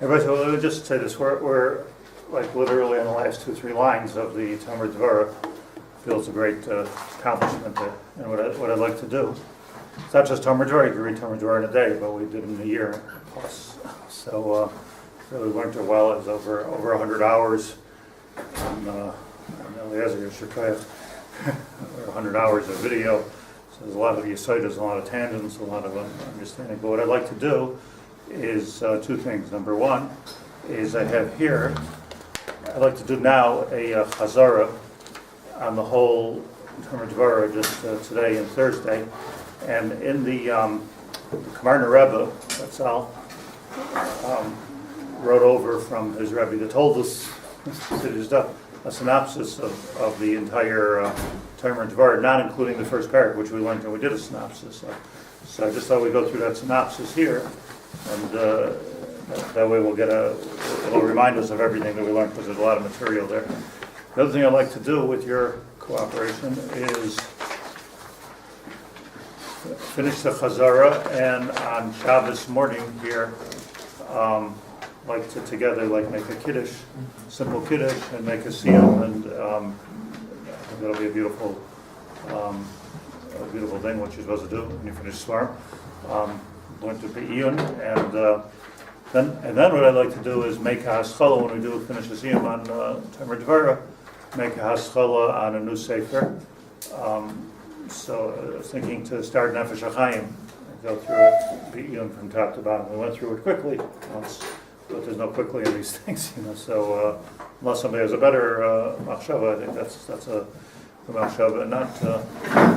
Everybody, so let me just say this: we're like literally in the last 2-3 lines of the Tomer Devorah. Feels a great accomplishment there. And what I'd like to do, it's not just Tomer Devorah. You can read Tomer Devorah in a day, but we did it in a year plus. So really went to well. It was over 100 hours on Eliezer Shirkayach. Over 100 hours of video. So there's a lot of yesodis, a lot of tangents, a lot of understanding. But what I'd like to do is 2 things. Number one is I have here, I'd like to do now a chazara on the whole Tomer Devorah just today and Thursday. And in the Kamarna Rebbe, that's all, wrote over from his Rebbe that told us a synopsis of the entire Tomer Devorah, not including the first paragraph, which we learned and we did a synopsis of. So I just thought we'd go through that synopsis here, and that way it'll remind us of everything that we learned, because there's a lot of material there. The other thing I'd like to do with your cooperation is finish the Chazara, and on Shabbos morning here, like to together make a kiddush, simple kiddush, and make a siyum, and I think that'll be a beautiful thing, what you're supposed to do when you finish Svarim. Going to be Iyun, and then what I'd like to do is make a haskalah when we do finish the siyum on Tomer Devorah, make a haskalah on a new sefer. So I was thinking to start Nefesh HaChaim and go through it, be Iyun from top to bottom. We went through it quickly once, but there's no quickly in these things, So unless somebody has a better machshava, I think that's a machshava, and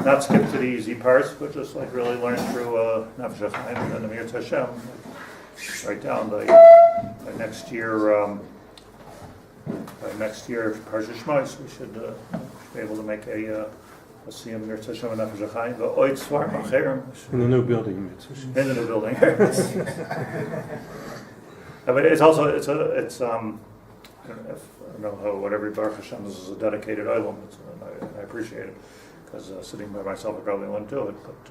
not skip to the easy parts, but just really learn through Nefesh HaChaim, and then the Mir Tashem, write down by next year. By next year, Parshas Shmos, we should be able to make a siyum Mir Tashem and Nefesh HaChaim, but oid svar macherim in the new building. In the new building. I mean, it's I don't know how whatever Baruch Hashem is a dedicated olam. I appreciate it, because sitting by myself I probably wouldn't do it. But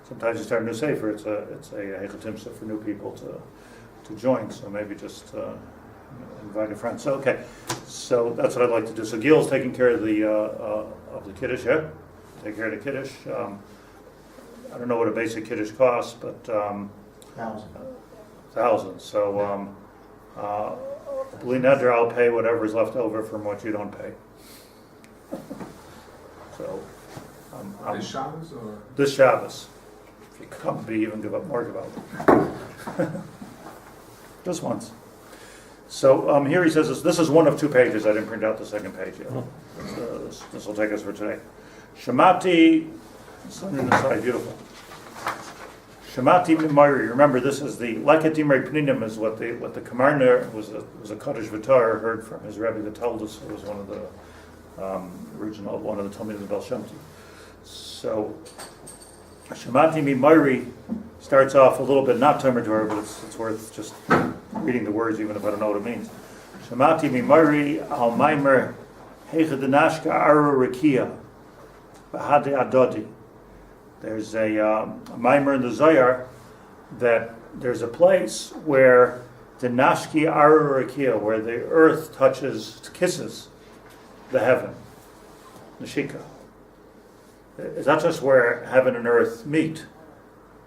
sometimes you start a new sefer. It's a hechatimsa for new people to join. So maybe just invite a friend. So okay, so that's what I'd like to do. So Gil's taking care of the kiddush. Yeah, take care of the kiddush. I don't know what a basic kiddush costs, but $1,000. So. Bli neder, I'll pay whatever's left over from what you don't pay. So, this Shabbos or? This Shabbos. If you come, even give up more, give up. Just once. So here he says, this is one of 2 pages. I didn't print out the second page yet. This will take us for today. Shemati, beautiful. Shemati Mimari. Remember, this is the Leket Dimrei Pninim is what the Kamarna was a Kaddish V'tar heard from his Rebbe that told us. It was one of the Talmid of the Baal Shem Tov. So Shemati Mimari starts off a little bit, not Tomer Devorah, but it's worth just reading the words, even if I don't know what it means. Shemati Mimari al Maimer Heichadanashka Aru Rekia Bahade Adodi. There's a mimer in the Zohar that there's a place where the Nashki Aru Rekia, where the earth kisses the heaven, Nashika. It's not just where heaven and earth meet,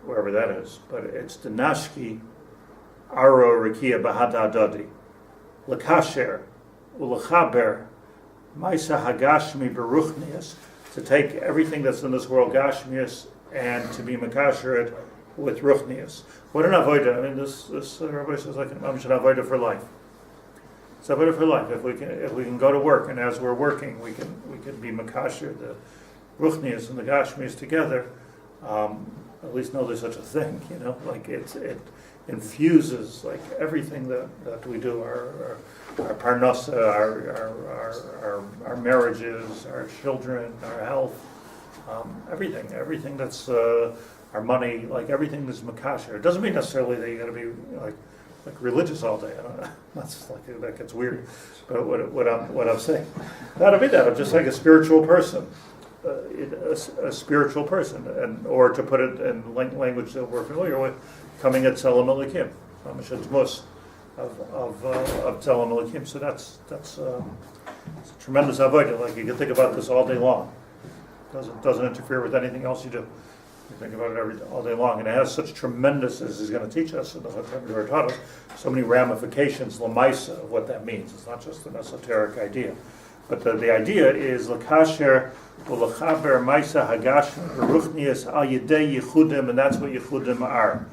wherever that is, but it's the Nashki Aru Rekia Bahada Adodi. L'kasher, u'lechaber, Maisa Hagashmi Beruchnias, to take everything that's in this world, Gashmias, and to be Makasher it with Ruchnias. What an avoida! I mean, this Rabbi says like an avoida for life. It's avoida for life. If we can go to work, and as we're working, we can be Makasher the Ruchnias and the Gashmias together. At least know there's such a thing. It infuses everything that we do. Our parnasa, our marriages, our children, our health, everything that's our money, everything is makasher. It doesn't mean necessarily that you got to be like religious all day. I don't know. That's that gets weird. But what I'm saying, that'll be that. I'm just like a spiritual person, a spiritual person, or to put it in language that we're familiar with, coming at Selam Elikim, of Tzelem Elokim. So that's it's a tremendous avodah. Like you can think about this all day long. Doesn't interfere with anything else you do. You think about it all day long, and it has such tremendous, as he's going to teach us in the Tomer Devorah taught us, so many ramifications, lamaisa, of what that means. It's not just an esoteric idea, but the idea is l'kasher u'lechaber maisa hagashim v'ruchnias al yedei yichudim, and that's what yichudim are.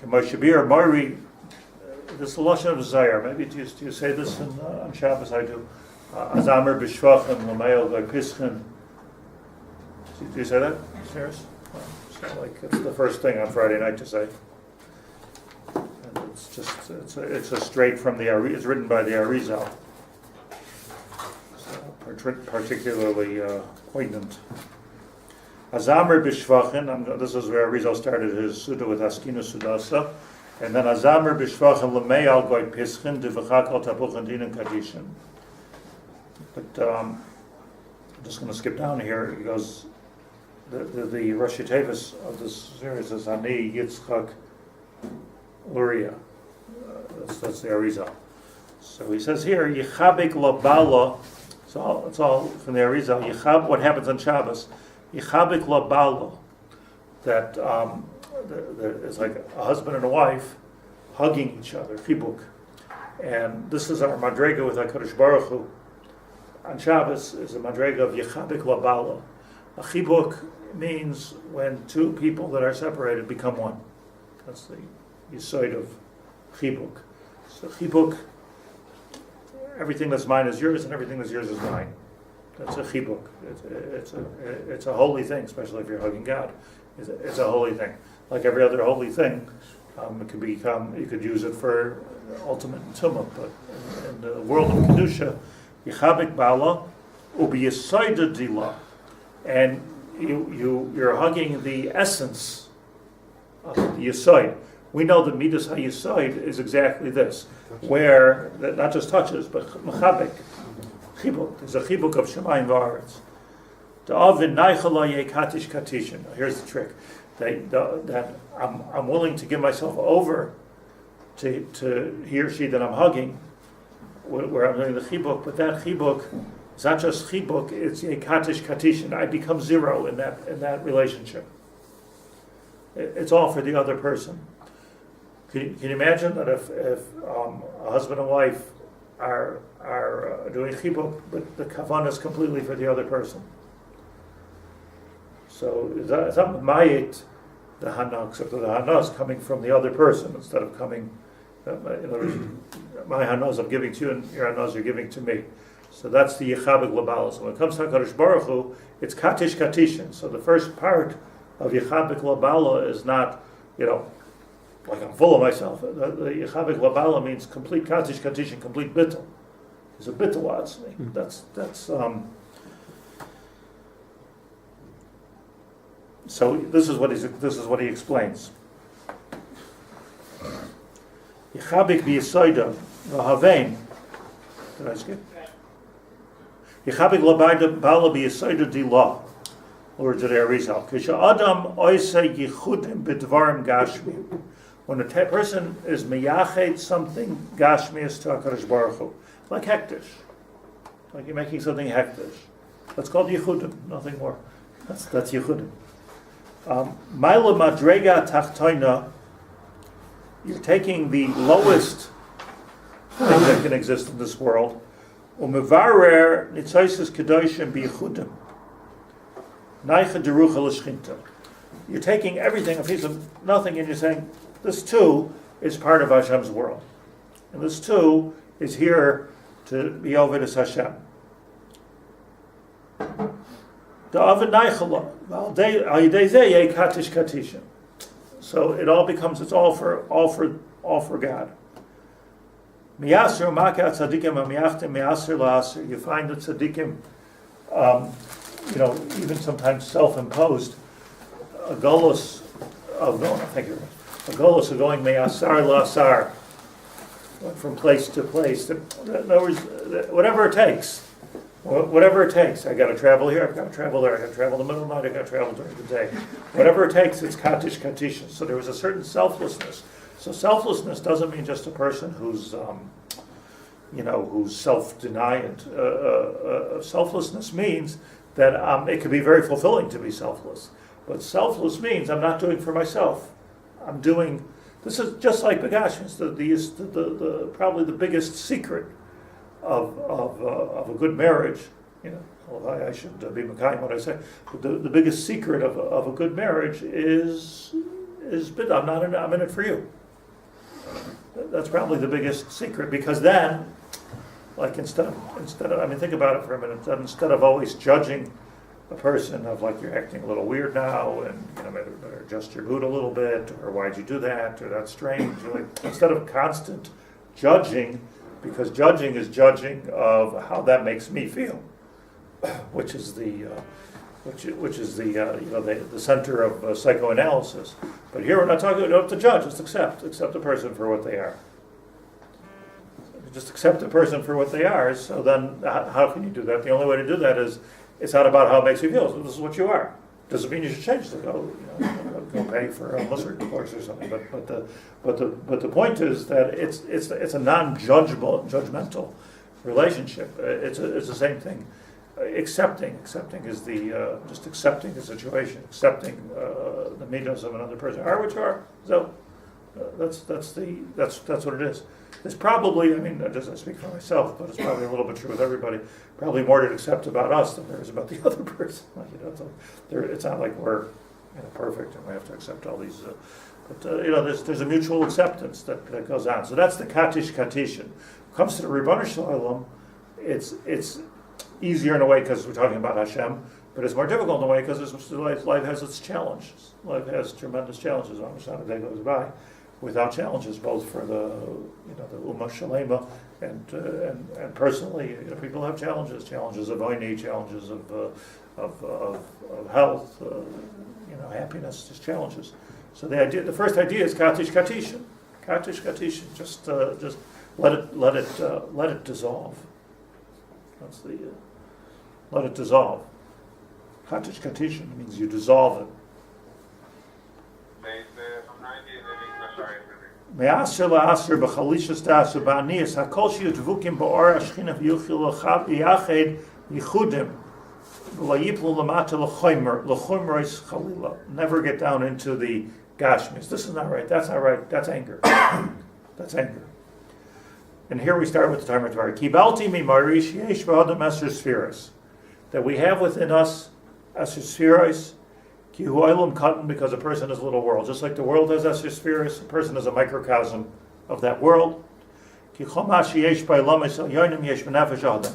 Moshe Bir Mori, this is the lashon of Zayar. Maybe do you say this on Shabbos? I do. Azamer b'shvachim l'meil v'pischin. Do you say that? Serious? It's like it's the first thing on Friday night to say. And it's just it's a straight from the it's written by the Arizal. So particularly poignant. Azamer b'shvachin. This is where Arizal started his Suda with Askinu Sudasa, and then Azamer b'shvachin l'meyal goy pischin divachakal tapuchin dinim kadishin. But I'm just going to skip down here. He goes. The Rosh Tevis of this series is Ani Yitzchak Luria. That's the Arizal. So he says here, Yichabik Labala. It's all from the Arizal. Yichab. What happens on Shabbos? Yichabik Labala. That it's like a husband and a wife hugging each other. Chibuk. And this is our madrega with HaKadosh Baruch Hu. On Shabbos is a madrega of Yichabik Labala. A chibuk means when two people that are separated become one. That's the yesod of chibuk. So chibuk, everything that's mine is yours, and everything that's yours is mine. That's a chibuk. It's a holy thing, especially if you're hugging God. It's a holy thing. Like every other holy thing, it could become. You could use it for ultimate tumah, but in the world of kedusha, yichabik bala ubi yesod dila. And you're hugging the essence of the Yesod. We know that Midas HaYesod is exactly this, where, not just touches, but Mechabik, Chibuk. There's a Chibuk of Shemayim V'Aretz. Da'avin Neichela Yekatish Katishin. Here's the trick. That I'm willing to give myself over to he or she that I'm hugging, where I'm doing the Chibuk, but that Chibuk, it's not just chibuk, it's yekatish katishin. I become zero in that relationship. It's all for the other person. Can you imagine that if a husband and wife are doing chibuk, but the kavanah is completely for the other person? So it's not mayit the hana, except that the hana is coming from the other person instead of coming. My hanas I'm giving to you, and your hanas you're giving to me. So that's the Yechabik Labala. So when it comes to HaKadosh Baruch Hu, it's Katish Katishin. So the first part of Yechabik Labala is not, like I'm full of myself. The Yechabik Labala means complete Katish Katishin, complete bittul. There's a bittul atzmi. That's So this is what he explains. Yechabik b'yisoida v'havein. Did I skip? Yechabik labala b'yisoida dilah. Or to the Arizal. Adam oisei yichudim b'dvarim gashmi. When a person is miyached something gashmius to HaKadosh Baruch Hu, like hektish, like you're making something hektish. That's called yichudim, nothing more. That's yichudim. Maila madrega tachtoina. You're taking the lowest thing that can exist in this world. Umevarer nitzaisis kedoshim b'yichudim. Naicha derucha l'shchinta. You're taking everything, a piece of nothing, and you're saying, this too is part of Hashem's world. And this too is here to be Ovedus Hashem. So it all becomes, it's all for God. You find that tzadikim, even sometimes self-imposed, a golus of going me'asar la'asar, from place to place. In other words, whatever it takes. I got to travel here, I've got to travel there, I got to travel in the middle of the night, I got to travel during the day. Whatever it takes, it's katish katisha. So there was a certain selflessness, So selflessness doesn't mean just a person who's who's self-deniant. Selflessness means that it can be very fulfilling to be selfless. But selfless means I'm not doing for myself. I'm doing. This is just like Begashmis. The probably the biggest secret of a good marriage. I should be Mekayim what I say. But the biggest secret of a good marriage is I'm in it for you. That's probably the biggest secret, because then, like instead of think about it for a minute. Instead of always judging a person of like you're acting a little weird now, and maybe better adjust your mood a little bit, or why'd you do that, or that's strange. Instead of constant judging, because judging is judging of how that makes me feel, which is the center of psychoanalysis. But here we're not talking about to judge. Just accept a person for what they are. Just accept a person for what they are. So then, how can you do that? The only way to do that is it's not about how it makes you feel. So this is what you are. Doesn't mean you should change to go pay for a Muslim course or something. But the point is that it's a non-judgmental relationship. It's the same thing. Accepting is just accepting the situation, accepting the midos of another person. Are which are. So that's what it is. It's probably, I just speak for myself, but it's probably a little bit true with everybody. Probably more to accept about us than there is about the other person. It's not like we're perfect and we have to accept all these. There's a mutual acceptance that goes on. So that's the katish katishin. When it comes to the Ribono Shel Olam, it's easier in a way because we're talking about Hashem, but it's more difficult in a way because life has its challenges. Life has tremendous challenges. Almost not a day goes by without challenges, both for the Ummah Shalema and personally. People have challenges of oini, challenges of health, happiness, just challenges. So the first idea is katish katishin. Just let it dissolve. That's the let it dissolve. Katish katishin means you dissolve it. Me'aser la'aser b'chalishas ta'aser ba'aniyas hakol sheyudvukim ba'or hashchina v'yuchil l'yached yichudim v'layiplu l'mata l'choimrois chalila. Never get down into the gashmis. This is not right. That's not right. That's anger. That's anger. And here we start with the Tomer Devorah. Kibalti mimarish yesh b'adam eser spheres. That we have within us eser spheres. Ki hu olam katan, because a person is a little world. Just like the world has eser spheres, a person is a microcosm of that world. Ki chomash yesh b'olamis elyonim yesh b'nefesh adam.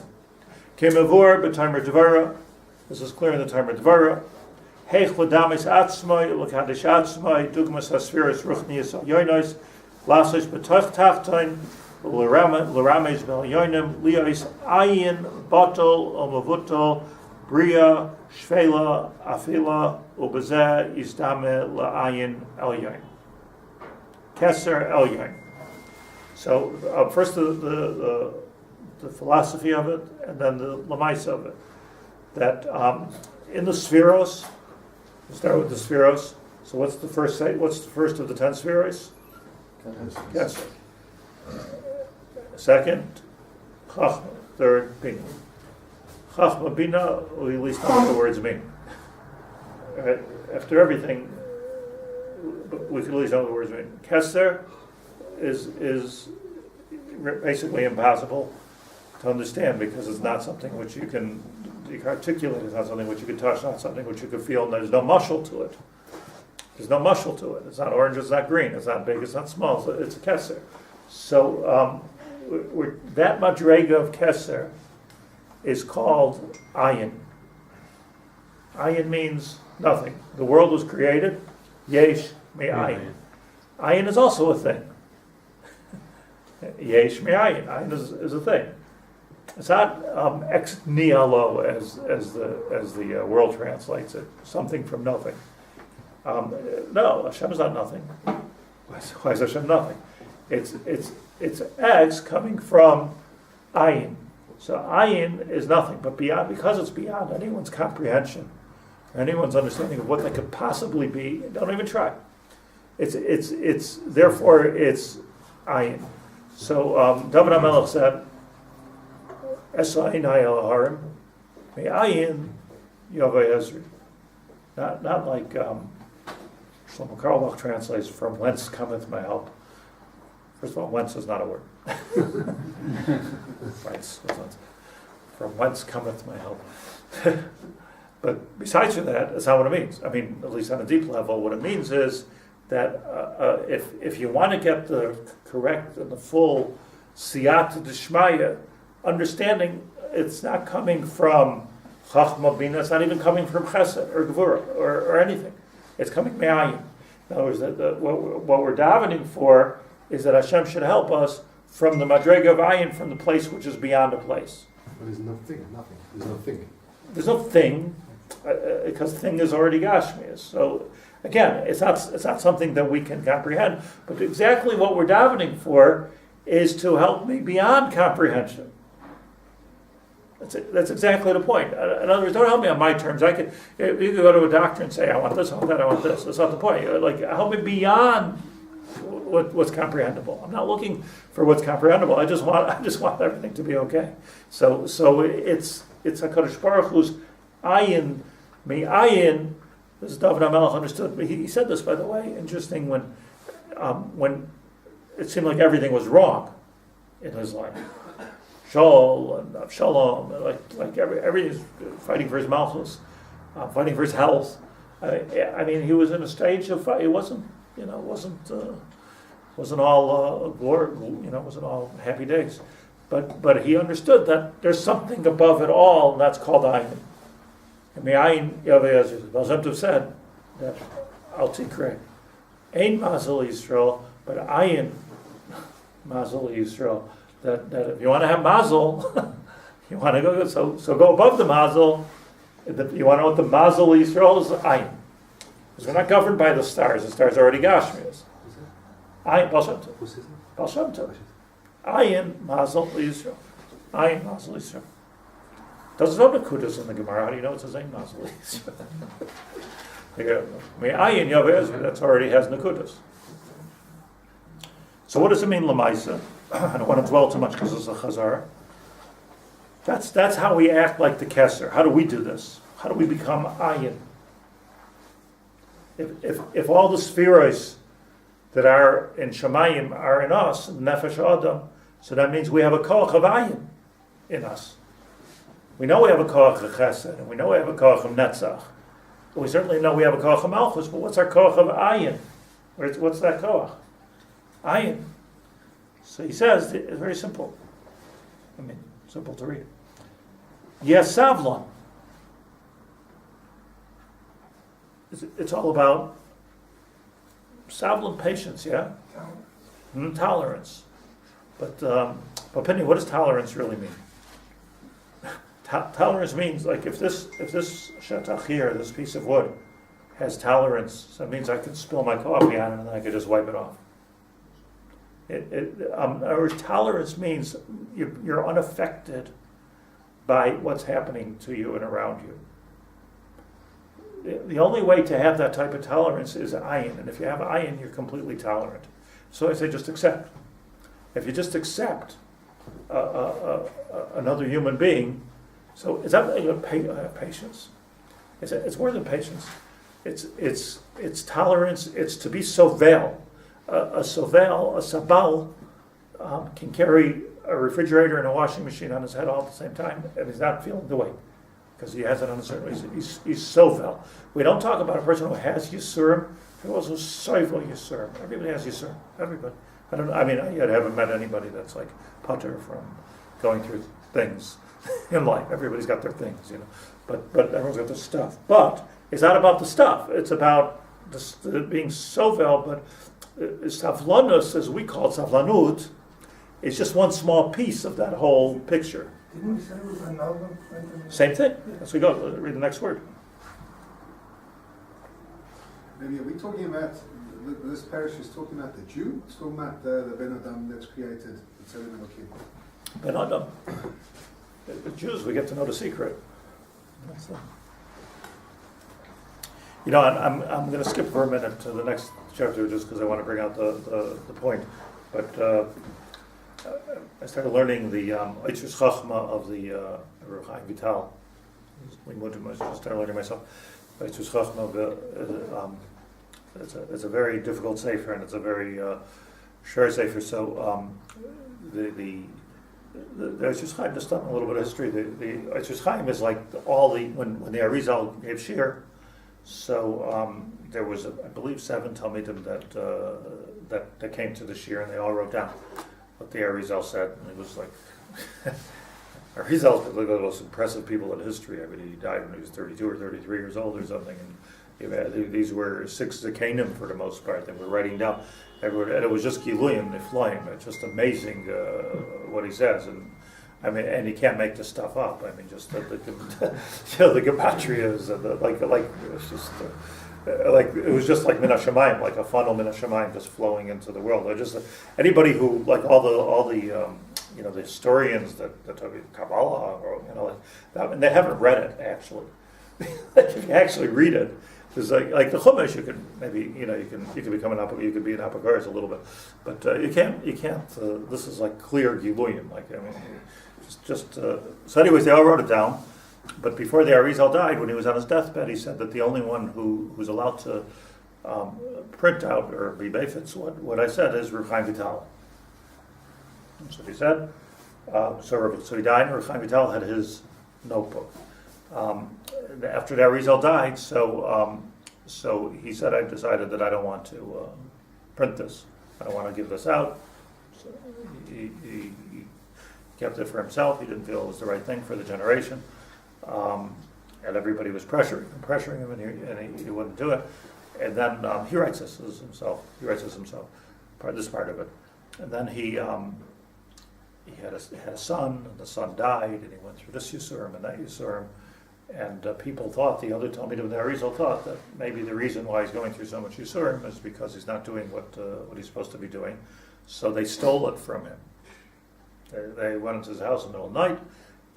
Ki mevor b'Tomer Devorah. This is clear in the Tomer Devorah. Heich l'damis atzmai l'kadosh atzmai dugmas haspheres ruchnias elyonos lasos b'toch tachtoin. L'ramesh b'elyonim lios ayin botol omavutol bria shvela afila ubezeh isdame la'ayin elyon. Keser elyon. So first the philosophy of it, and then the lamaisa of it. That in the spheros, we start with the spheros. So what's the first of the 10 spheros? Keser. Second, Chachma. Third, Bina. Chachma, Bina, we at least know what the words mean. Right? After everything, we can at least know what the words mean. Keser is basically impossible to understand because it's not something which you can articulate. It's not something which you can touch. Not something which you can feel. And there's no mushal to it. There's no mushal to it. It's not orange. It's not green. It's not big. It's not small. It's a keser. So that madrega of keser is called ayin. Ayin means nothing. The world was created. Yesh me ayin. Ayin is also a thing. Yesh me ayin. Ayin is a thing. It's not ex nihilo as the world translates it. Something from nothing. No, Hashem is not nothing. Why is Hashem nothing? It's X coming from ayin. So ayin is nothing, but beyond, because it's beyond anyone's comprehension, anyone's understanding of what that could possibly be. Don't even try. Therefore it's ayin. So David HaMelech said, "Esayin ha'elaharim, me'ayin yaveh Ezri." Not like Shlomo Carlebach translates, "From whence cometh my help." First of all, whence is not a word. Right, from whence cometh my help. But besides that, that's not what it means. I mean, at least on a deep level, what it means is that if you want to get the correct and the full siyata d'shmaya understanding, it's not coming from chachma bina, it's not even coming from chesed or gvura or anything. It's coming me'ayin. In other words, what we're davening for is that Hashem should help us from the madrega of ayin, from the place which is beyond a place. But there's nothing. There's no thing. There's no thing, because thing is already gashmias. So again, it's not something that we can comprehend. But exactly what we're davening for is to help me beyond comprehension. That's exactly the point. In other words, don't help me on my terms. You could go to a doctor and say, "I want this, I want that, I want this." That's not the point. Like, help me beyond what's comprehensible. I'm not looking for what's comprehensible. I just want everything to be okay. So it's HaKadosh Baruch Hu's ayin, me'ayin. This is David HaMelech understood. He said this, by the way. Interesting, when it seemed like everything was wrong in his life. Shaul and Avshalom, like everything fighting for his malchus, fighting for his health. I mean, he was in a stage of fight. It wasn't all glory, wasn't all happy days. But he understood that there's something above it all, and that's called ayin. And the ayin, Baal Shem Tov said that al tikre, ein mazel Yisrael, but ayin mazel Yisrael. That if you want to have mazel, you want to go so go above the mazel. You want to know what the mazel Yisrael is? Ayin. Because we're not governed by the stars. The stars are already gashmias. Ayin Baal Shem Tov. Baal Shem Tov. Ayin mazel Yisrael. Ayin mazel Yisrael. Doesn't know Nakudas in the Gemara. How do you know it says ayin mazel Yisrael? Ayin Yaveh, that's already has Nakudas. So what does it mean Lamaisa? I don't want to dwell too much because it's a chazara. That's how we act like the Kesser. How do we do this? How do we become ayin? If all the spheres that are in Shemayim are in us, Nefesh Adam, so that means we have a koach of ayin in us. We know we have a koach of chesed, and we know we have a koach of netzach. We certainly know we have a koach of malchus, but what's our koach of ayin? What's that koach? Ayin. So he says, it's very simple. Simple to read. Yes, savlon. It's all about savlon, patience, yeah? Tolerance. But Penny, what does tolerance really mean? Tolerance means, like, if this shetach here, this piece of wood, has tolerance, so that means I could spill my coffee on it and I could just wipe it off. Our tolerance means you're unaffected by what's happening to you and around you. The only way to have that type of tolerance is ayin, and if you have ayin, you're completely tolerant. So I say just accept. If you just accept another human being, so is that patience? It's more than patience. It's tolerance. It's to be sovel. A sabal, can carry a refrigerator and a washing machine on his head all at the same time, and he's not feeling the weight because he has it on a certain way. He's sovel. We don't talk about a person who has yisurim. He also sovel yisurim. Everybody has yisurim. Everybody. I haven't met anybody that's like putter from going through things in life. Everybody's got their things, but everyone's got their stuff. But it's not about the stuff. It's about being sovel, but Savlanus, as we call it, Savlanut, is just one small piece of that whole picture. Didn't we say it was another? Same thing. As we go, read the next word. Maybe are we talking about, this parish is talking about the Jew? It's talking about the Ben Adam that's created, the seminal kid. Ben Adam. The Jews, we get to know the secret. I'm going to skip for a minute to the next chapter just because I want to bring out the point. But I started learning the Eitzes Chachma of the Rav Chaim Vital. I started learning myself. Eitzes Chachma it's a very difficult sefer, and it's a very short sefer. So the Eitzes Chaim, just a little bit of history. The Eitzes Chaim is like when the Arizal gave shir. So there was, I believe, 7 Talmidim that came to the shir, and they all wrote down what the Arizal said. And it was like Arizal's one of the most impressive people in history. I mean, he died when he was 32 or 33 years old or something. And these were 6 Zakanim for the most part. They were writing down. And it was just Giluyim, Niflaim. It's just amazing what he says. And I mean, and you can't make this stuff up. I mean, just the gematrias and it was just like Min HaShamayim, like a funnel Min HaShamayim just flowing into the world. They're just anybody who like all the the historians that talk about Kabbalah or and they haven't read it actually. Like if you actually read it, there's like the Chumash, you can maybe you can become you could be an Apocalypse a little bit, but you can't. This is like clear Giluyim. Like I mean, so anyways, they all wrote it down. But before the Arizal died, when he was on his deathbed, he said that the only one who was allowed to print out or be befitz what I said is Rav Chaim Vital. That's what he said. So he died, and Rav Chaim Vital had his notebook. After the Arizal died, so he said, I decided that I don't want to print this. I don't want to give this out. So he kept it for himself. He didn't feel it was the right thing for the generation. And everybody was pressuring him, and he wouldn't do it. And then he writes this as himself. This part of it. And then he had a son, and the son died, and he went through this Yisurim and that Yisurim. And people thought, the other Talmidim of the Arizal thought that maybe the reason why he's going through so much Yisurim is because he's not doing what he's supposed to be doing. So they stole it from him. They went into his house in the middle of the night,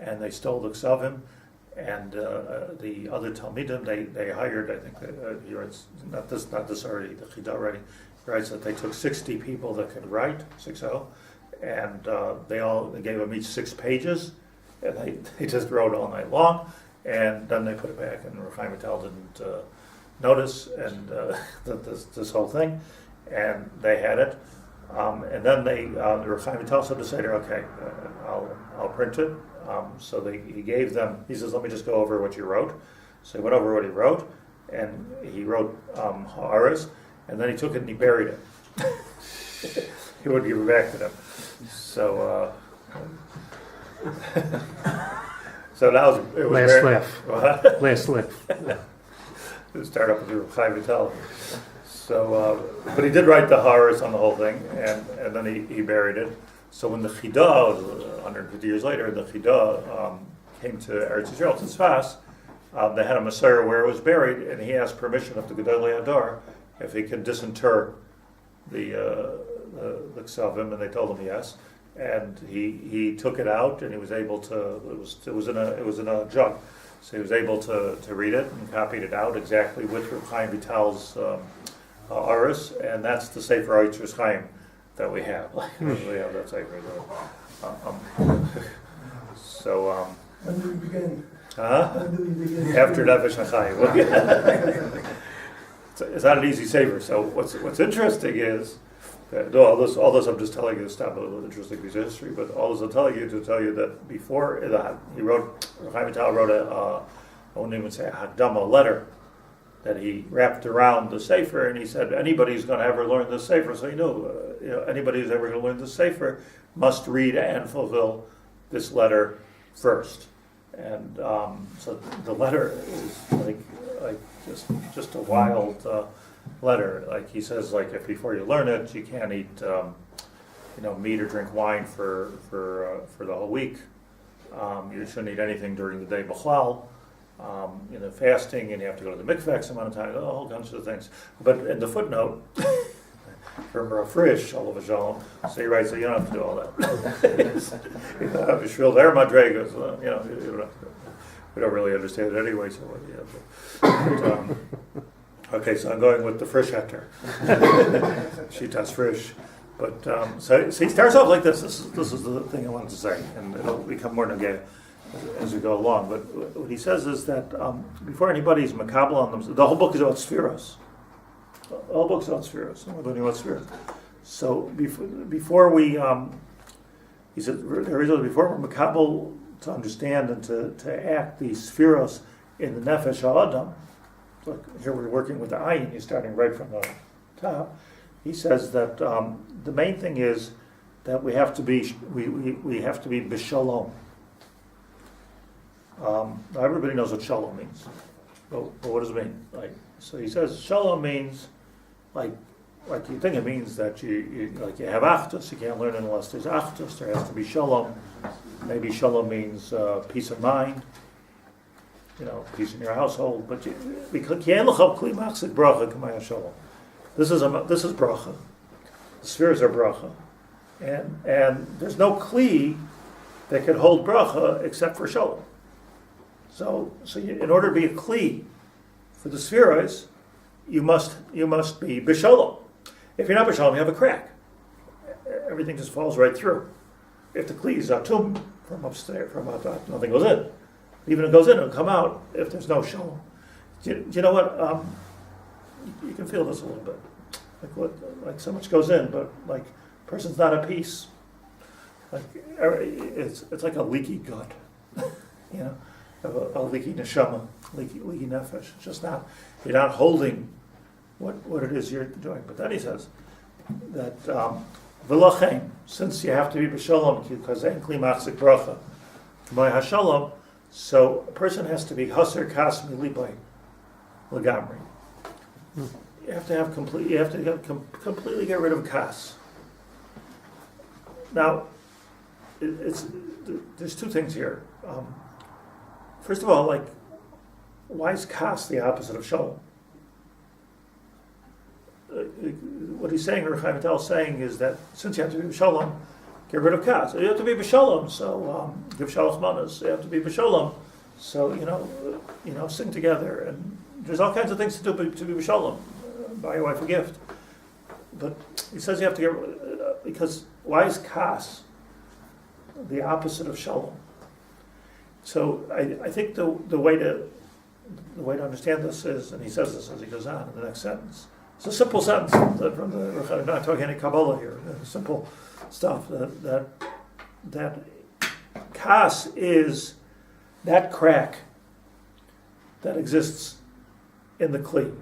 and they stole the Ksavim. And the other Talmidim, they hired, I think, he writes, not this already, the Chidah writing, he writes that they took 60 people that could write, 60, and they gave them each 6 pages, and they just wrote all night long, and then they put it back, and Rav Chaim Vital didn't notice, and this whole thing, and they had it, and then Rav Chaim Vital said to Seder, okay, I'll print it. So he gave them, he says, let me just go over what you wrote. So he went over what he wrote, and he wrote Ha'aretz, and then he took it and he buried it. He wouldn't give it back to them. So so that was last laugh. Last laugh. To start up with Rav Chaim Vital. So, but he did write the Ha'aretz on the whole thing, and then he buried it. So when the Chidah, 150 years later, the Chidah came to Eretz Yisrael, to Tzfas, they had a Messiah where it was buried, and he asked permission of the Gedolei Hador if he could disinter the Ksavim, and they told him yes. And he took it out, and he was able to. It was in a jug, so he was able to read it and copied it out exactly with Rav Chaim Vital's Aris, and that's the Sefer Eitzes Chaim that we have. We have that Sefer. So. When do we begin? When do we begin? After Nefesh HaChaim. It's not an easy Sefer. So what's interesting is. All this I'm just telling you is not a little interesting piece of history, but all this I'm telling you to tell you that before he wrote, Chaim Vital wrote I wouldn't even say a Hakdama letter that he wrapped around the Sefer, and he said anybody who's going to ever learn this Sefer, so he knew anybody who's ever going to learn this Sefer must read and fulfill this letter first. And so the letter is like just a wild. Letter, like he says, like if before you learn it, you can't eat, meat or drink wine for the whole week. You shouldn't eat anything during the day, b'chlal. Fasting, and you have to go to the mikveh X amount of time. A whole bunch of things. But in the footnote from Rav Frisch, Olav Shalom, so he writes that you don't have to do all that. You don't have to shrill their madregas. You don't have to do it. We don't really understand it anyway. So Okay, so I'm going with the frisch heter. Shitas frisch. But so he starts off like this. This is the thing I wanted to say, and it'll become more nageh as we go along. But what he says is that before anybody's makabel on them, the whole book is about spheros. The whole book's about spheros. And we're learning about spheros. So before we, he said, before we're makabel to understand and to act the spheros in the nefesh ha'adam. Like here we're working with the ayin. You're starting right from the top. He says that the main thing is that we have to be b'shalom. Everybody knows what shalom means, but what does it mean? Like, so he says shalom means like you think it means that you have achdus. You can't learn unless there's achdus. There has to be shalom. Maybe shalom means peace of mind. Peace in your household. But because this is bracha. The spheres are bracha, and there's no kli that can hold bracha except for shalom. So in order to be a kli for the spheres, you must be b'shalom. If you're not b'shalom, you have a crack. Everything just falls right through. If the kli is atum from upstairs, from out, nothing goes in. Even if it goes in, it'll come out if there's no shalom. Do you know what? You can feel this a little bit. Like so much goes in, but like person's not at peace. Like it's like a leaky gut, a leaky neshama, leaky nefesh. It's just not, you're not holding what it is you're doing. But then he says that v'lachem, since you have to be b'shalom because ein kli machzik bracha, k'may hashalom, so a person has to be haser kas milibay legamri. You have to completely get rid of kas. Now, there's two things here. First of all, why is kas the opposite of shalom? What he's saying, Rav Chaim is saying, is that since you have to be b'shalom, get rid of kas. You have to be b'shalom, so give shalach manas. You have to be b'shalom, so sing together, and there's all kinds of things to do to be b'shalom. Buy your wife a gift. But he says you have to get, because why is kas the opposite of shalom? So I think the way to understand this is, and he says this as he goes on in the next sentence. It's a simple sentence from the. I'm not talking any Kabbalah here. Simple stuff that kas is that crack that exists in the kli.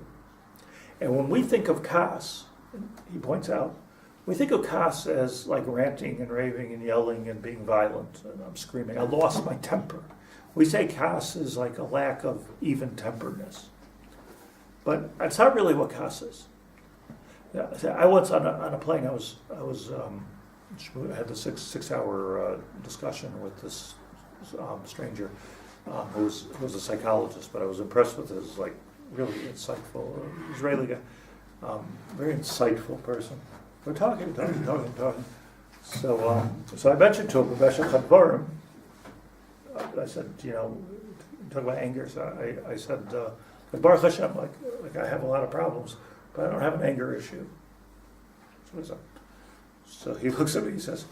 And when we think of kas, he points out, we think of kas as like ranting and raving and yelling and being violent. And I'm screaming, I lost my temper. We say kas is like a lack of even-temperedness. But that's not really what kas is. I once on a plane, I had the six-hour discussion with this stranger who was a psychologist, but I was impressed with his really insightful Israeli guy, very insightful person. We're talking. So I mentioned to him, I said, talk about anger. So I said, Baruch Hashem, like I have a lot of problems, but I don't have an anger issue. So he looks at me, he says,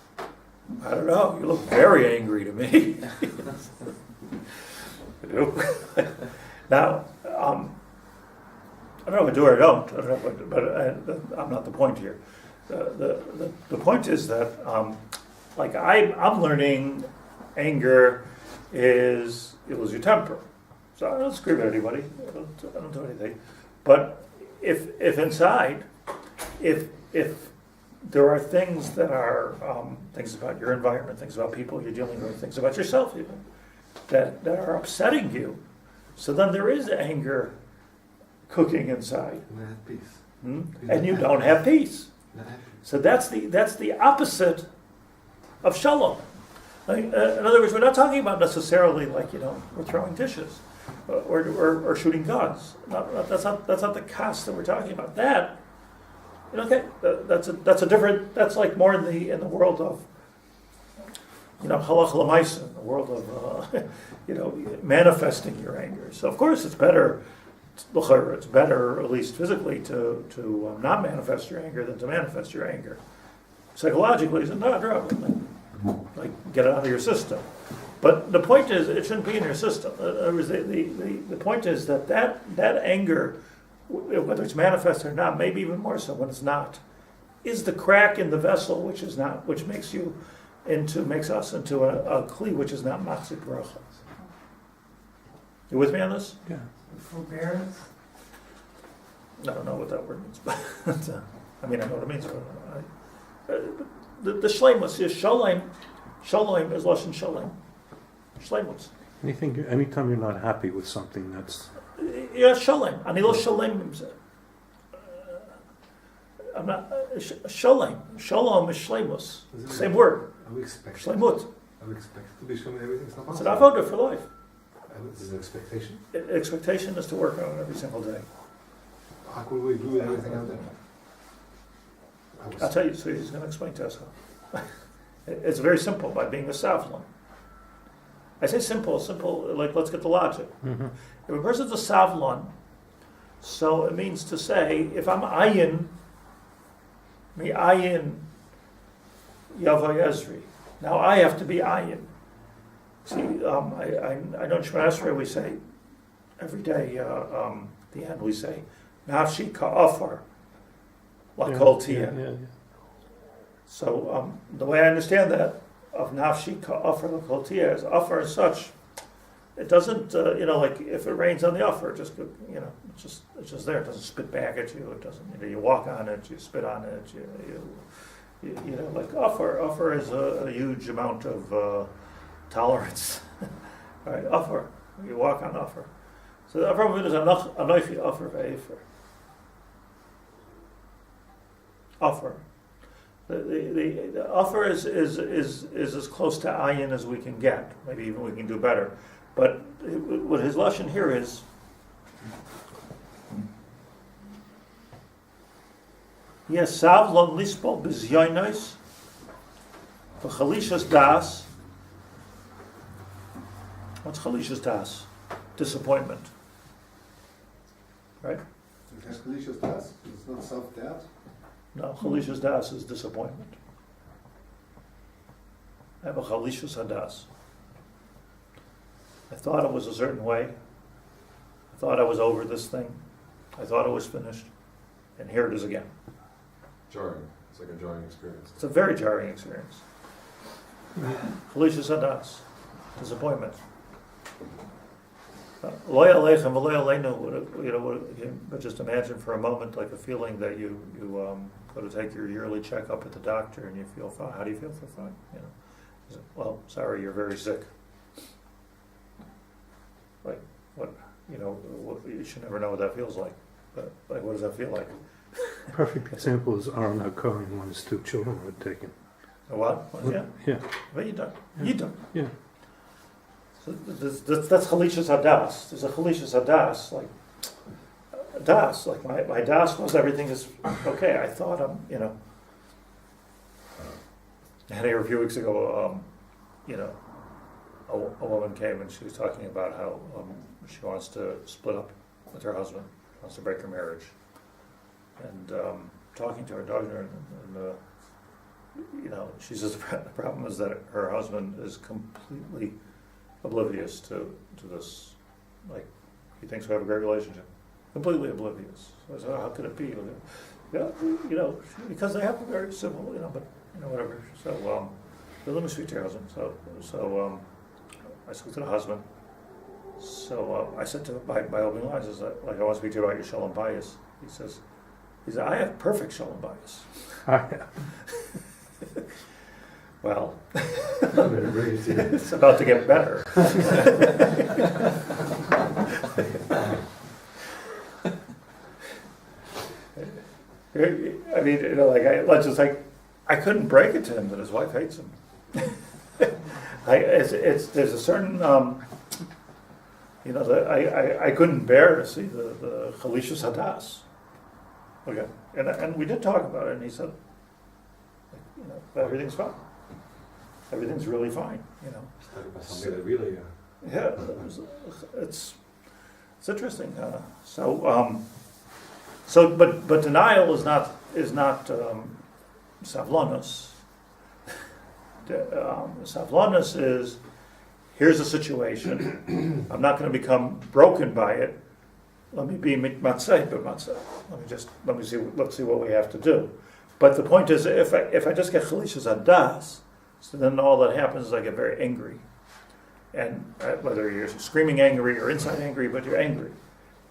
I don't know, you look very angry to me. I do. Now, I don't know if I do or I don't, but I'm not the point here. The point is that, I'm learning anger is you lose your temper. So I don't scream at anybody. I don't do anything. But if inside, if there are things that are things about your environment, things about people you're dealing with, things about yourself even, that are upsetting you, so then there is anger cooking inside. And you don't have peace. So that's the opposite of shalom. In other words, we're not talking about necessarily we're throwing dishes or shooting guns. That's not the kas that we're talking about. That that's a different. That's more in the world of halach l'maisa, in the world of manifesting your anger. So of course it's better it's better, at least physically, to not manifest your anger than to manifest your anger. Psychologically, it's not a drug. Like get it out of your system. But the point is, it shouldn't be in your system. The point is that anger, whether it's manifest or not, maybe even more so when it's not, is the crack in the vessel which is not, which makes us into a kli which is not machzik bracha. You with me on this? Yeah. Forbearance? I don't know what that word means, but I mean I know what it means. But the shleimus is shalom. Shalom is lashon shalom. Shleimus. Anytime you're not happy with something, that's Yeah, shalom. Ani lo shalom. I'm not shalom. Shalom is shleimus. Same word. Are we expected? Shleimut. Are we expected to be showing everything's not It's an possible? avodah for life. This is an expectation. Expectation is to work on it every single day. How could we agree with everything out there? I'll tell you, so he's going to explain to us how. It's very simple, by being a savlon. I say simple, like let's get the logic. mhm. If a person's a savlon, so it means to say, if I'm ayin, me ayin yavo yezri. Now I have to be ayin. See, I know in Shemona Esrei we say, every day, at the end we say, nafshi ka'afar, lakol tiyeh. Yeah. So the way I understand that of nafshi ka'afar l'kol tiyeh is offer as such. It doesn't, like if it rains on the offer, it just it's just there. It doesn't spit back at you. It doesn't. You walk on it. You spit on it. Like offer is a huge amount of tolerance. All right, offer. You walk on offer. So the offer is anochi offer ve'efer. Offer. The offer is as close to ayin as we can get. Maybe even we can do better. But what his lashon here is, yes, savlon lispol b'zyonos v'chalishas das. What's chalishas das? Disappointment. Right? It's delicious das. It's not self-doubt. No, chalishas das is disappointment. I have a chalishas hadas. I thought it was a certain way. I thought I was over this thing. I thought it was finished. And here it is again. Jarring. It's like a jarring experience. It's a very jarring experience. Chalishas hadas. Disappointment. Lo aleichem v'lo aleinu, but just imagine for a moment like a feeling that you go to take your yearly checkup at the doctor and you feel fine. How do you feel fine? Well, sorry, you're very sick. Like, what, you should never know what that feels like. But, like, what does that feel like? Perfect example is Aaron HaKohen when his two children were taken. A what? Yeah. Yeah. Well, you don't. Yeah. You don't. Yeah. So that's Chalishas Hadas. There's a Chalishas Hadas, like, Das. Like, my Das was everything is okay. I thought I had here a few weeks ago, a woman came and she was talking about how she wants to split up with her husband, she wants to break her marriage. And talking to her daughter, and she says the problem is that her husband is completely oblivious to this. Like, he thinks we have a great relationship. Completely oblivious. So I said, how could it be? Yeah, because they have a very civil, but whatever. So let me speak to your husband. So I spoke to the husband. So I said to him by opening lines, I want to speak to you about your shalom bayis. He says, I have perfect shalom bayis. Well, it's about to get better. I mean, I couldn't break it to him that his wife hates him. There's a certain, I couldn't bear to see the Chalishas Hadas. Okay, and we did talk about it, and he said, everything's fine. Everything's really fine, Something that really. Yeah, it's It's interesting. But denial is not savlanus. Savlanus is, here's a situation. I'm not going to become broken by it. Let me be matzeh b'matzeh. Let's see what we have to do. But the point is, if I just get chalishas adas, so then all that happens is I get very angry. And whether you're screaming angry or inside angry, but you're angry.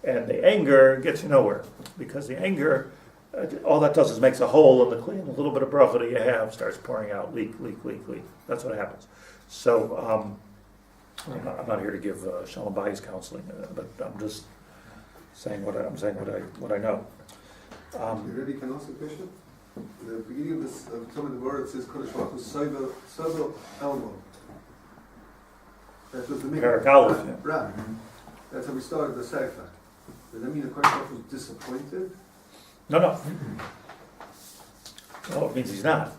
And the anger gets you nowhere. Because the anger, all that does is makes a hole in the kli, and a little bit of bracha that you have starts pouring out, leak. That's what happens. So, I'm not here to give Shalom Bayis counseling, but I'm just saying what I know. You ready? Can I ask a question? The beginning of this Tomer Devorah, it says Kodesh Baruch Hu Sovel Elmo. That was the meaning. Perak Aleph, yeah. Right. That's how we started the Sefer. Does that mean the Kodesh Baruch Hu was disappointed? No. No, it means he's not.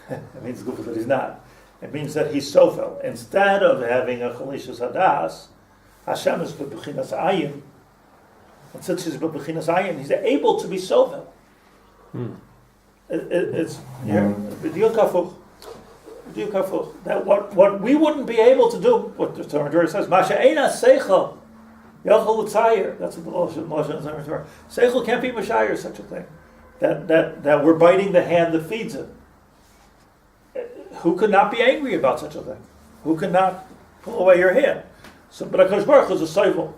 It means that he's not. It means that he's sofel. Instead of having a chalishas hadas, Hashem is b'bechinas ayin. And since he's b'bechinas ayin, he's able to be sofel. It's b'diuk hafuch. That what we wouldn't be able to do, what the Tomer Devorah says, Masha eina seichel yachol l'tzayer. That's what the Moshe and Tomer Devorah. Seichel can't be mashayir, such a thing. That we're biting the hand that feeds it. Who could not be angry about such a thing? Who could not pull away your hand? So, but HaKadosh Baruch Hu is a soivel.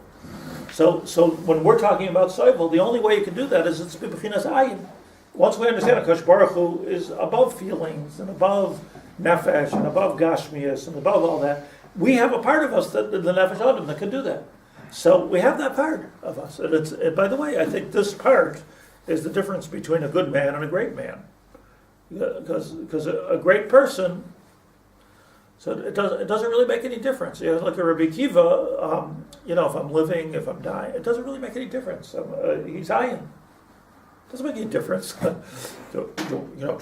So when we're talking about soivel, the only way you can do that is it's b'bechinas ayin. Once we understand HaKadosh Baruch Hu is above feelings and above nefesh and above gashmias and above all that, we have a part of us that the nefesh adam that can do that. So we have that part of us. And by the way, I think this part is the difference between a good man and a great man. Because a great person, so it doesn't really make any difference. You know, like a Rabbi Kiva, if I'm living, if I'm dying, it doesn't really make any difference. He's ayin. Doesn't make any difference. Do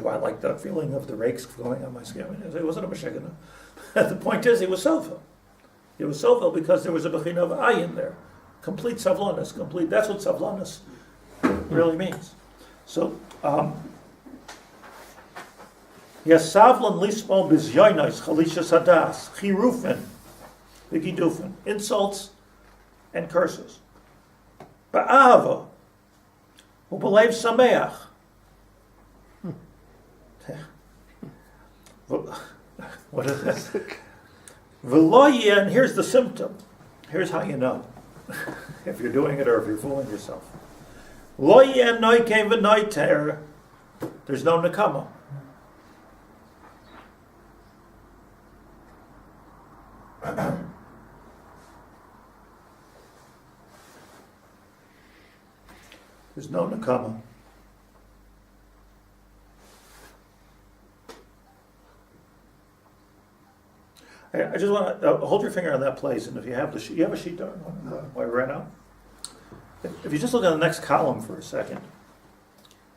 I like that feeling of the rakes going on my skin? It wasn't a mashegana. The point is, he was sofa. He was sofa because there was a bechina of ayin there. Complete savlanus. That's what savlanus really means. So, Yasavlan lismo bizyoinais chalishas hadas chirufin v'gidufin, insults and curses. Ba'ava u'belev sameach. What is this? V'lo and here's the symptom. Here's how you know if you're doing it or if you're fooling yourself. Lo yeh noikem v'noiter. There's no nekama. There's no nakama. I just want to hold your finger on that place, and if you have the sheet, you have a sheet, Darren, while we ran out. If you just look at the next column for a second,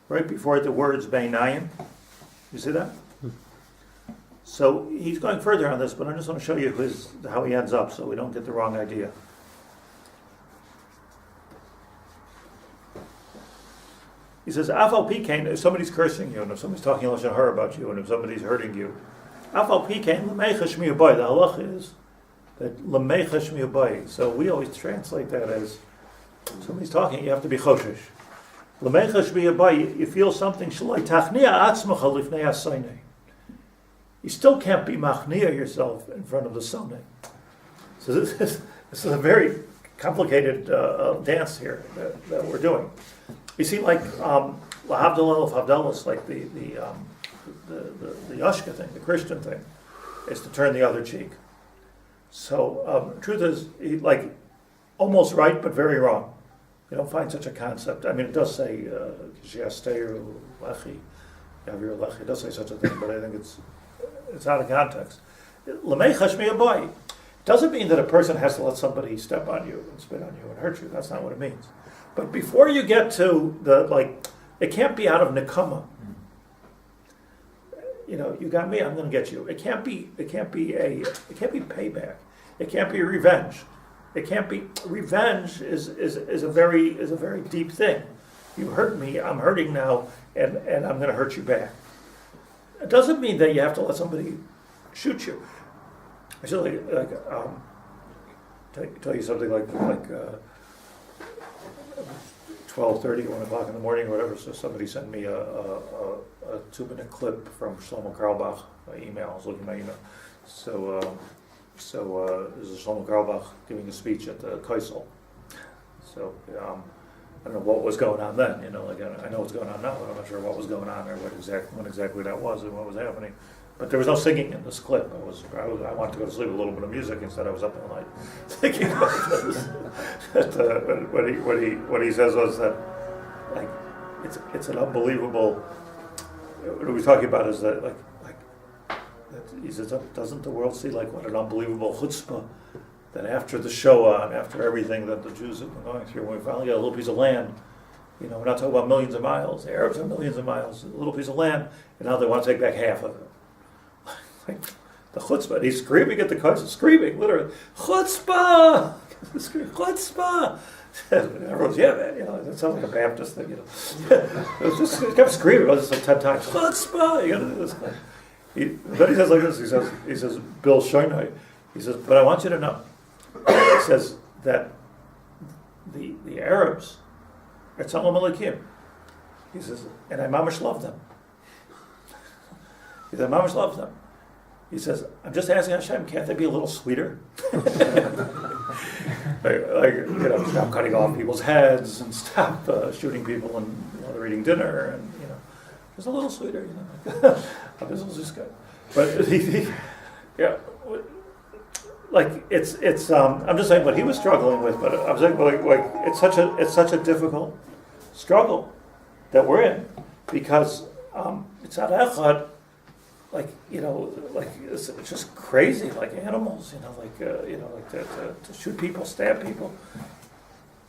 right before the words beinayin, you see that? So he's going further on this, but I just want to show you how he ends up so we don't get the wrong idea. He says, Afal Pikain, if somebody's cursing you, and if somebody's talking lashon hara about you, and if somebody's hurting you, Afal Pikain, l'meicha shmiyu bay, the halacha is that l'meicha shmiyu bay. So we always translate that as, somebody's talking, you have to be choshesh. L'meicha shmiyu bay, you feel something, shalai tachniya atzmacha lifnei asaynei. You still can't be machniya yourself in front of the sonne. So this is a very complicated dance here that we're doing. You see, like lahavdal of havdalas, like the yashka thing, the Christian thing, is to turn the other cheek. So truth is, like almost right, but very wrong. You don't find such a concept. I mean, it does say kishiasteru lechi, yavir lechi. It does say such a thing, but I think it's out of context. It doesn't mean that a person has to let somebody step on you and spit on you and hurt you. That's not what it means. But before you get to it can't be out of nekama. You got me, I'm going to get you. It can't be payback. It can't be revenge. It can't be. Revenge is a very deep thing. You hurt me, I'm hurting now, and I'm going to hurt you back. It doesn't mean that you have to let somebody shoot you. I should tell you something like 12:30, 1 o'clock in the morning, or whatever. So somebody sent me a 2-minute clip from Shlomo Carlebach email. I was looking at my email. So this is Shlomo Carlebach giving a speech at the Kosel. So I don't know what was going on then. I know what's going on now, but I'm not sure what was going on or when exactly that was and what was happening. But there was no singing in this clip. I wanted to go to sleep with a little bit of music. Instead, I was up all night thinking about this. What he says was that, like, it's an unbelievable. What we're talking about is that, that he says, doesn't the world see like what an unbelievable chutzpah that after the Shoah and after everything that the Jews have been going through, when we finally got a little piece of land. We're not talking about millions of miles. The Arabs are millions of miles. A little piece of land, and now they want to take back half of it. The chutzpah, he's screaming at the Kosel, screaming, literally, chutzpah! Chutzpah! Everyone's, yeah, man, that sounds like a Baptist thing, He kept screaming, it was just like 10 times, chutzpah! You gotta do this. Then he says like this, he says, Bill Shoinai, he says, but I want you to know, he says that the Arabs are Tzalam Alekim. He says, and I mamash love them. He said, mamash loves them. He says, I'm just asking Hashem, can't they be a little sweeter? Stop cutting off people's heads and stop shooting people and they're eating dinner and just a little sweeter. This was just good, but I'm just saying what he was struggling with, but I'm saying it's such a difficult struggle that we're in because it's at echad. It's just crazy, like animals, to shoot people, stab people,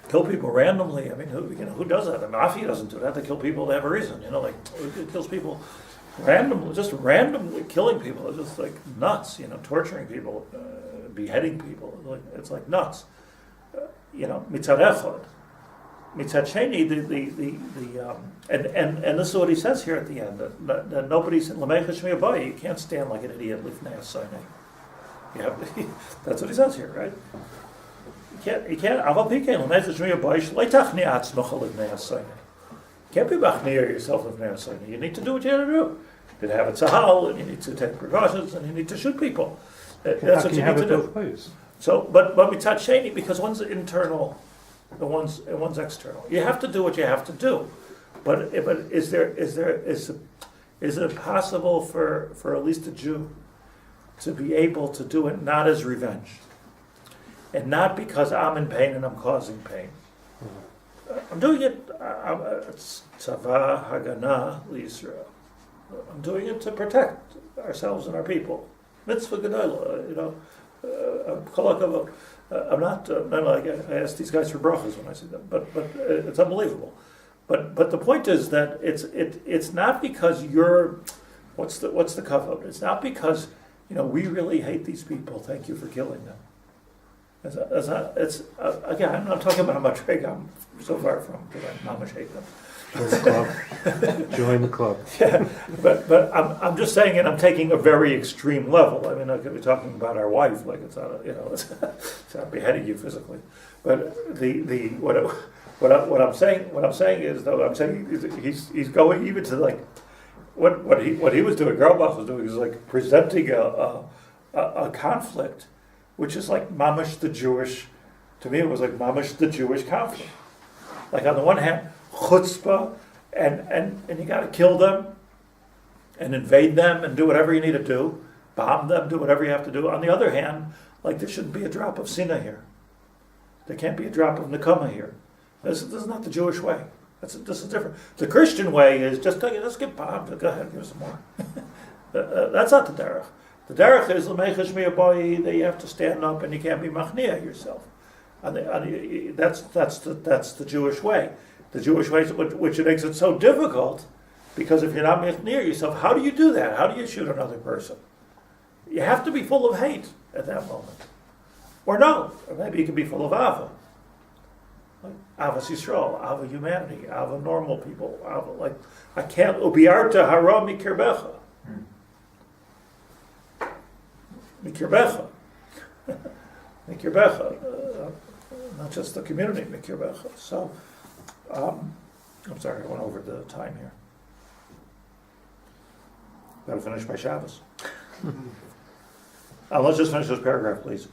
kill people randomly. I mean, who does that? The mafia doesn't do that. They kill people to have a reason. It kills people randomly, just randomly killing people. It's just like nuts. Torturing people, beheading people. It's like nuts. Mitzad echad. Mitzad sheni, and this is what he says here at the end, that nobody's you can't stand like an idiot lifnei asayne. That's what he says here, right? You can't be machniya yourself lifnei asayne. You need to do what you have to do. You need to have a tzahal, and you need to take precautions, and you need to shoot people. That's what you need to do. Ways. So, but mitzad sheni, because one's internal, and one's external. You have to do what you have to do, but is it possible for at least a Jew to be able to do it not as revenge, and not because I'm in pain and I'm causing pain? I'm doing it. It's tzava hagana liYisrael. I'm doing it to protect ourselves and our people. Mitzvah gedola, kol hakavod. I'm not like I ask these guys for brachas when I see them, but it's unbelievable. But the point is that it's not because you're what's the kavod. It's not because we really hate these people. Thank you for killing them. It's again. I'm not talking about how much hate I'm so far from because I not much hate them. Join the club. Join the club. Yeah, but I'm just saying it. I'm taking a very extreme level. I mean, I could be talking about our wife, like it's not it's not beheading you physically. But what I'm saying is though I'm saying he's going even to like what he was doing. Carlebach was doing is like presenting a conflict, which is like mamash the Jewish. To me, it was like mamash the Jewish conflict. Like on the one hand, chutzpah, and you got to kill them, and invade them, and do whatever you need to do, bomb them, do whatever you have to do. On the other hand, like there shouldn't be a drop of sinah here. There can't be a drop of nekama here. This is not the Jewish way. This is different. The Christian way is just get bombed. Go ahead, give us some more. That's not the derech. The derech is l'meichash mi'aboyi that you have to stand up and you can't be machniya yourself. That's the Jewish way. The Jewish way, which makes it so difficult, because if you're not near yourself, how do you do that? How do you shoot another person? You have to be full of hate at that moment. Or no, or maybe it can be full of Ava. Like Ava Yisrael, Ava humanity, Ava normal people, Ava, like, I can't, Ubiarta hara mikirbecha. Mikirbecha. Mikirbecha. Not just the community, mikirbecha. So, I'm sorry, I went over the time here. Gotta finish my Shabbos. Let's just finish this paragraph, please.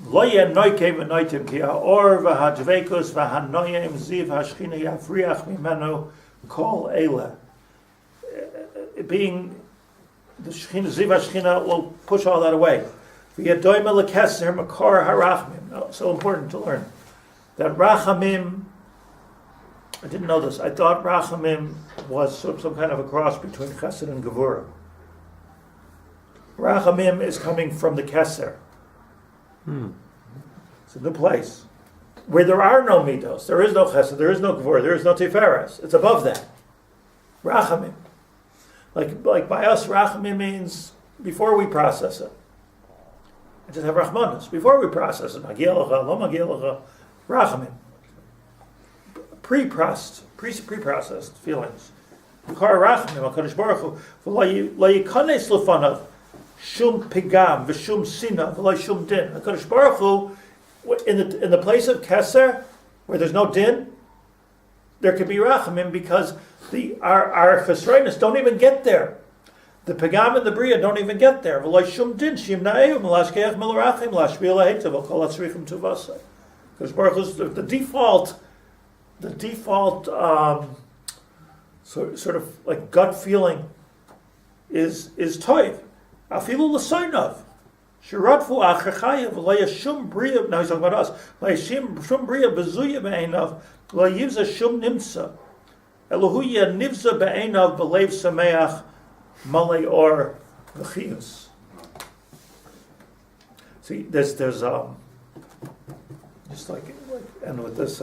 Lo yenoike v'noitim ki ha'or v'hadvekus v'hanoyim ziv hashchina yavriach mimenu kol eile. Being the shchina, ziv hashchina will push all that away. V'yadoyim lekeser makor harachmim. So important to learn that rachamim. I didn't know this. I thought rachamim was some kind of a cross between chesed and gevurah. Rachamim is coming from the keser. It's a new place where there are no midos. There is no chesed. There is no gevurah. There is no tiferes. It's above that. Rachamim. Like by us, rachamim means before we process it. I just have rachmanis. Before we process it, magiel lecha, lo magiel lecha, rachamim. Pre-processed feelings. B'kar rachamim, HaKadosh Baruch Hu, v'lo yikanes lefanav, shum pigam, v'shum sina, v'lo shum din. HaKadosh Baruch Hu, in the place of keser, where there's no din, there could be rachamim because our chesroinus don't even get there. The pigam and the bria don't even get there. V'lo shum din, shim na'eum, l'ashkeach milorachim, l'ashpil ha'etzav, v'kol atzrichim tuvasai. HaKadosh Baruch Hu is the default sort of like gut feeling is toiv. Afilu l'soinav. Shiratfu achachayev layashum bria. Now he's talking about us. Layashum bria bezuya be'einav layivza shum nimsa. Elohuya nivza be'einav belev sameach malay or v'chiyus. See, there's just like and with this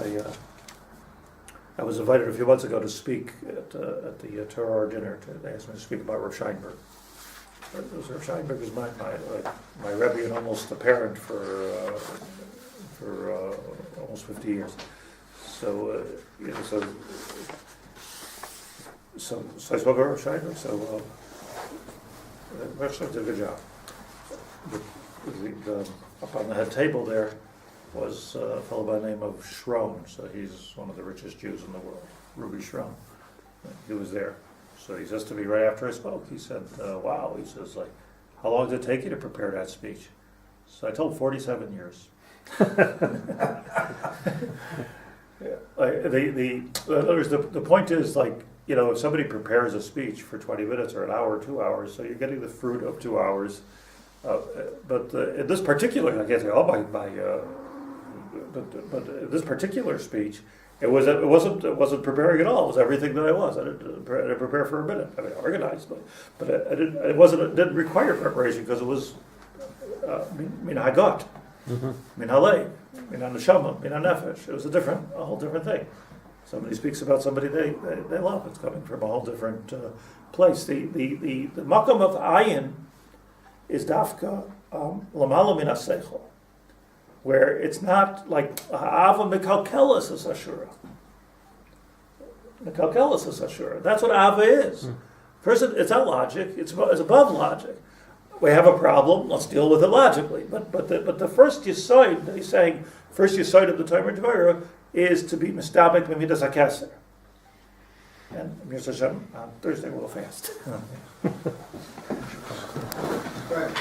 I was invited a few months ago to speak at the Torah dinner. They asked me to speak about Rav Steinberg. Rav Steinberg is my Rebbe and almost a parent for almost 50 years. So I spoke about Rav Steinberg. So Rav Steinberg did a good job. Up on the head table there was a fellow by the name of Schron, so he's one of the richest Jews in the world, Ruby Schron. He was there. So he says to me right after I spoke, he said, wow, he says, like, how long did it take you to prepare that speech? So I told him 47 years. The point is, like, you know, if somebody prepares a speech for 20 minutes or an hour or 2 hours, so you're getting the fruit of 2 hours. But in this particular, I can't say, but this particular speech, it wasn't preparing at all. It was everything that I was. I didn't prepare for a minute. I mean, I organized, but I didn't. It didn't require preparation because it was min hagot, min halei, min haneshama, min hanefesh. It was a whole different thing. Somebody speaks about somebody they love. It's coming from a whole different place. The makom of ayin is dafka lamala min haseichel, where it's not like ha'ava mekalkelis is ashura. Mekalkelis is ashura. That's what ava is. First, it's not logic. It's above logic. We have a problem. Let's deal with it logically. But the first yisoid that he's saying, first yisoid of the Tomer Devorah is to be mistabek b'midas hakeser. And Mir Hashem, on Thursday we'll fast. Right.